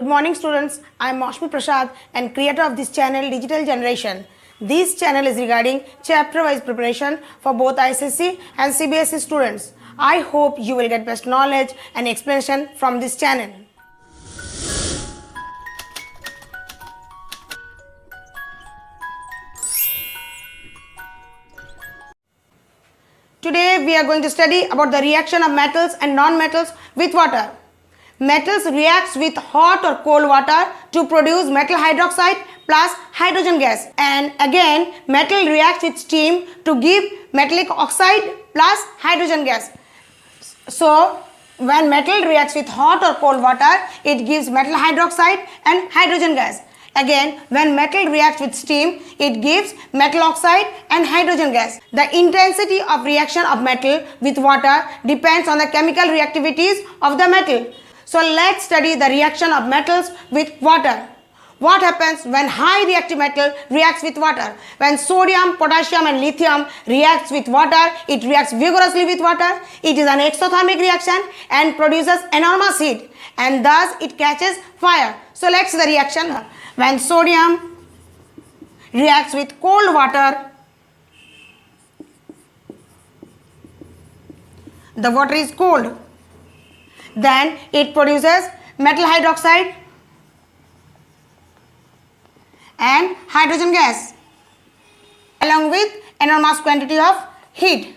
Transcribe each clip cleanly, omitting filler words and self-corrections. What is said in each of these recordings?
Good morning students, I am Mashmi Prasad and creator of this channel Digital Generation. This channel is regarding chapter wise preparation for both ICSE and CBSE students. I hope you will get best knowledge and explanation from this channel. Today we are going to study about the reaction of metals and non-metals with water. Metals reacts with hot or cold water to produce metal hydroxide plus hydrogen gas, and again metal reacts with steam to give metallic oxide plus hydrogen gas. So when metal reacts with hot or cold water, it gives metal hydroxide and hydrogen gas. Again, when metal reacts with steam, it gives metal oxide and hydrogen gas. The intensity of reaction of metal with water depends on the chemical reactivities of the metal. So let's study the reaction of metals with water. What happens when high reactive metal reacts with water? When sodium, potassium and lithium reacts with water, it reacts vigorously with water. It is an exothermic reaction and produces enormous heat, and thus it catches fire. So let's see the reaction. When sodium reacts with cold water, the water is cold. Then it produces metal hydroxide and hydrogen gas along with enormous quantity of heat.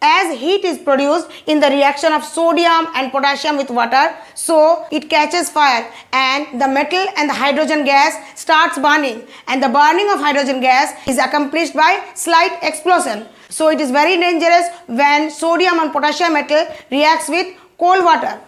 As heat is produced in the reaction of sodium and potassium with water, so it catches fire and the metal and the hydrogen gas starts burning, and the burning of hydrogen gas is accomplished by slight explosion. So it is very dangerous when sodium and potassium metal reacts with cold water.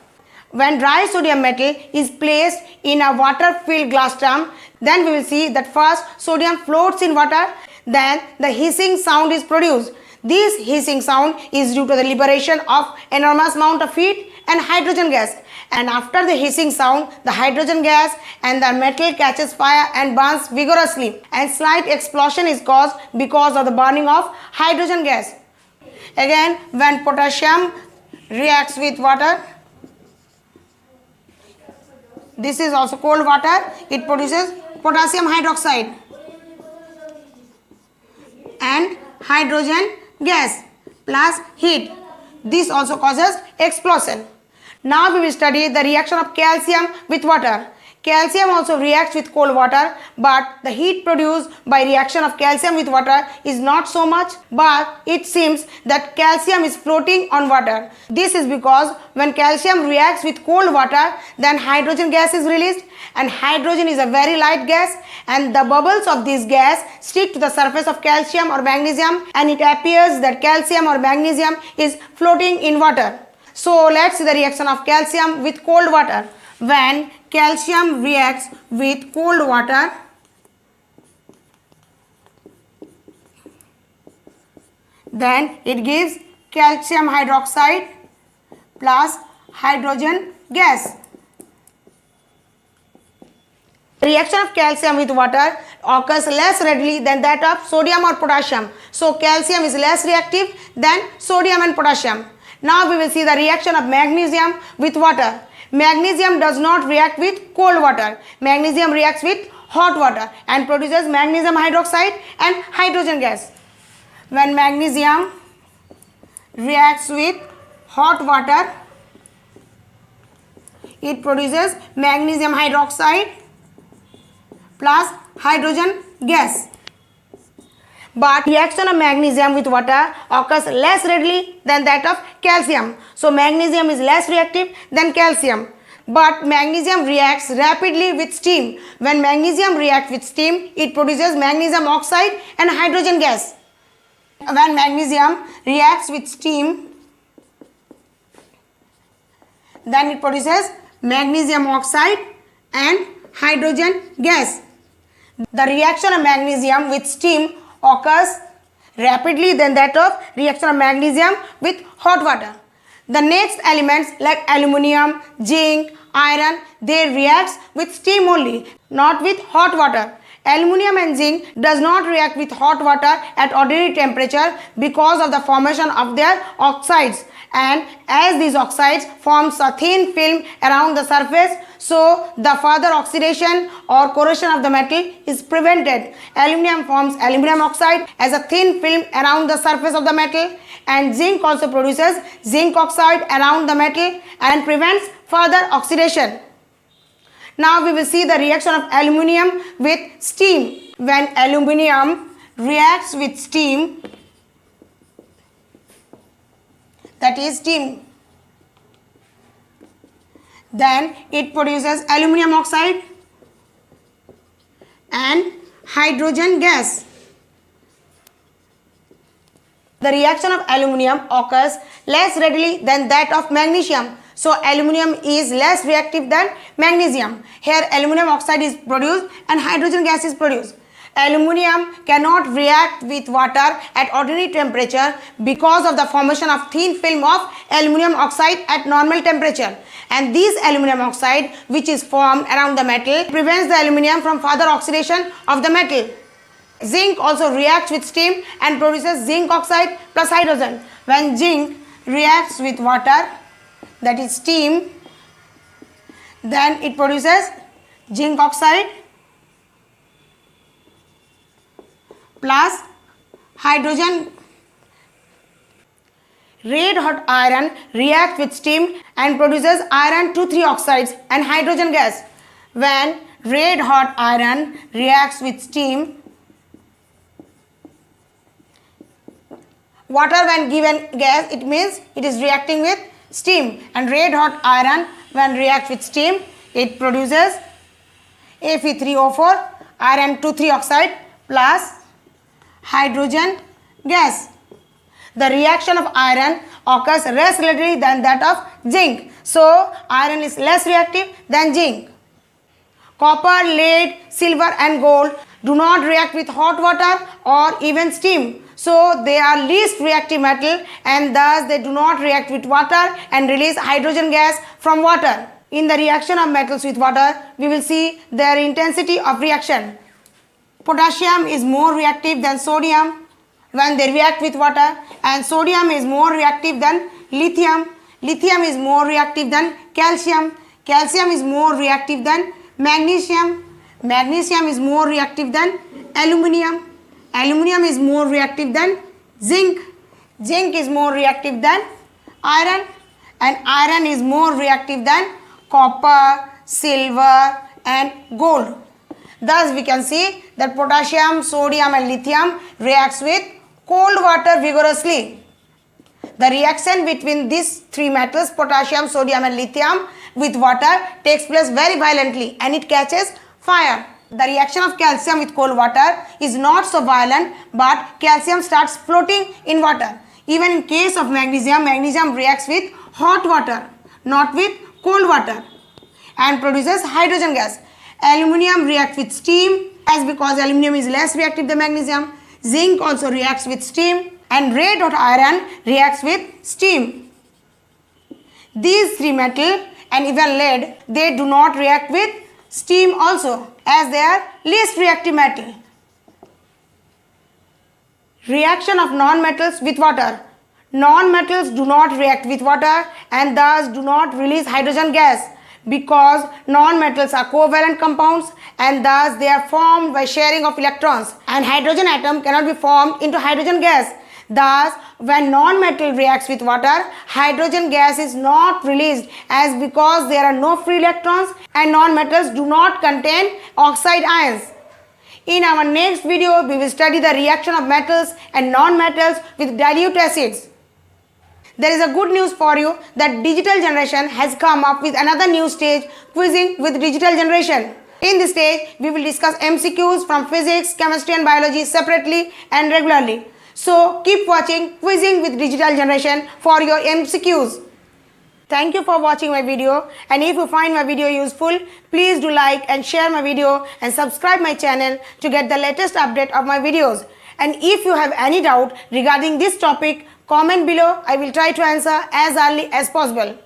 When dry sodium metal is placed in a water filled glass drum, then we will see that first sodium floats in water, then the hissing sound is produced. This hissing sound is due to the liberation of enormous amount of heat and hydrogen gas, and after the hissing sound, the hydrogen gas and the metal catches fire and burns vigorously, and slight explosion is caused because of the burning of hydrogen gas. Again, when potassium reacts with water, this is also cold water, it produces potassium hydroxide and hydrogen gas plus heat. This also causes explosion. Now we will study the reaction of calcium with water. Calcium also reacts with cold water, but the heat produced by reaction of calcium with water is not so much, but it seems that calcium is floating on water. This is because when calcium reacts with cold water, then hydrogen gas is released, and hydrogen is a very light gas, and the bubbles of this gas stick to the surface of calcium or magnesium, and it appears that calcium or magnesium is floating in water. So let's see the reaction of calcium with cold water. When calcium reacts with cold water, then it gives calcium hydroxide plus hydrogen gas. The reaction of calcium with water occurs less readily than that of sodium or potassium. So calcium is less reactive than sodium and potassium. Now we will see the reaction of magnesium with water. Magnesium does not react with cold water. Magnesium reacts with hot water and produces magnesium hydroxide and hydrogen gas. When magnesium reacts with hot water, it produces magnesium hydroxide plus hydrogen gas. But reaction of magnesium with water occurs less readily than that of calcium. So magnesium is less reactive than calcium. But magnesium reacts rapidly with steam. When magnesium reacts with steam, it produces magnesium oxide and hydrogen gas. When magnesium reacts with steam, then it produces magnesium oxide and hydrogen gas. The reaction of magnesium with steam occurs rapidly than that of reaction of magnesium with hot water. The next elements like aluminium, zinc, iron, they reacts with steam only, not with hot water. Aluminium and zinc does not react with hot water at ordinary temperature because of the formation of their oxides, and as these oxides forms a thin film around the surface, so the further oxidation or corrosion of the metal is prevented. Aluminium forms aluminium oxide as a thin film around the surface of the metal, and zinc also produces zinc oxide around the metal and prevents further oxidation. Now we will see the reaction of aluminium with steam. When aluminium reacts with steam, that is steam, then it produces aluminium oxide and hydrogen gas. The reaction of aluminium occurs less readily than that of magnesium. So aluminium is less reactive than magnesium. Here aluminium oxide is produced and hydrogen gas is produced. Aluminium cannot react with water at ordinary temperature because of the formation of thin film of aluminium oxide at normal temperature. And this aluminium oxide, which is formed around the metal, prevents the aluminium from further oxidation of the metal. Zinc also reacts with steam and produces zinc oxide plus hydrogen. When zinc reacts with water, that is steam, then it produces zinc oxide plus hydrogen. Red hot iron reacts with steam and produces iron 2,3 oxides and hydrogen gas. When red hot iron reacts with steam, water when given gas, it means it is reacting with steam, and red hot iron when reacts with steam, it produces Fe3O4 iron 2,3 oxide plus hydrogen gas. The reaction of iron occurs less readily than that of zinc. So iron is less reactive than zinc. Copper, lead, silver and gold do not react with hot water or even steam. So they are least reactive metal, and thus they do not react with water and release hydrogen gas from water. In the reaction of metals with water, we will see their intensity of reaction. Potassium is more reactive than sodium when they react with water, and sodium is more reactive than lithium. Lithium is more reactive than calcium. Calcium is more reactive than magnesium. Magnesium is more reactive than aluminium. Aluminium is more reactive than zinc. Zinc is more reactive than iron, and iron is more reactive than copper, silver and gold. Thus we can see that potassium, sodium and lithium reacts with cold water vigorously. The reaction between these three metals, potassium, sodium and lithium, with water takes place very violently and it catches fire. The reaction of calcium with cold water is not so violent, but calcium starts floating in water. Even in case of magnesium, magnesium reacts with hot water, not with cold water, and produces hydrogen gas. Aluminium reacts with steam, as because aluminium is less reactive than magnesium. Zinc also reacts with steam, and red hot iron reacts with steam. These three metals and even lead, they do not react with steam also, as they are least reactive metal. Reaction of non-metals with water. Non-metals do not react with water and thus do not release hydrogen gas, because non-metals are covalent compounds and thus they are formed by sharing of electrons, and hydrogen atom cannot be formed into hydrogen gas. Thus, when non-metal reacts with water, hydrogen gas is not released, as because there are no free electrons and non-metals do not contain oxide ions. In our next video, we will study the reaction of metals and non-metals with dilute acids. There is a good news for you that digital generation has come up with another new stage, quizzing with digital generation. In this stage, we will discuss MCQs from physics, chemistry and biology separately and regularly. So keep watching Quizzing with Digital Generation for your MCQs. Thank you for watching my video, and if you find my video useful, please do like and share my video and subscribe my channel to get the latest update of my videos. And if you have any doubt regarding this topic, comment below. I will try to answer as early as possible.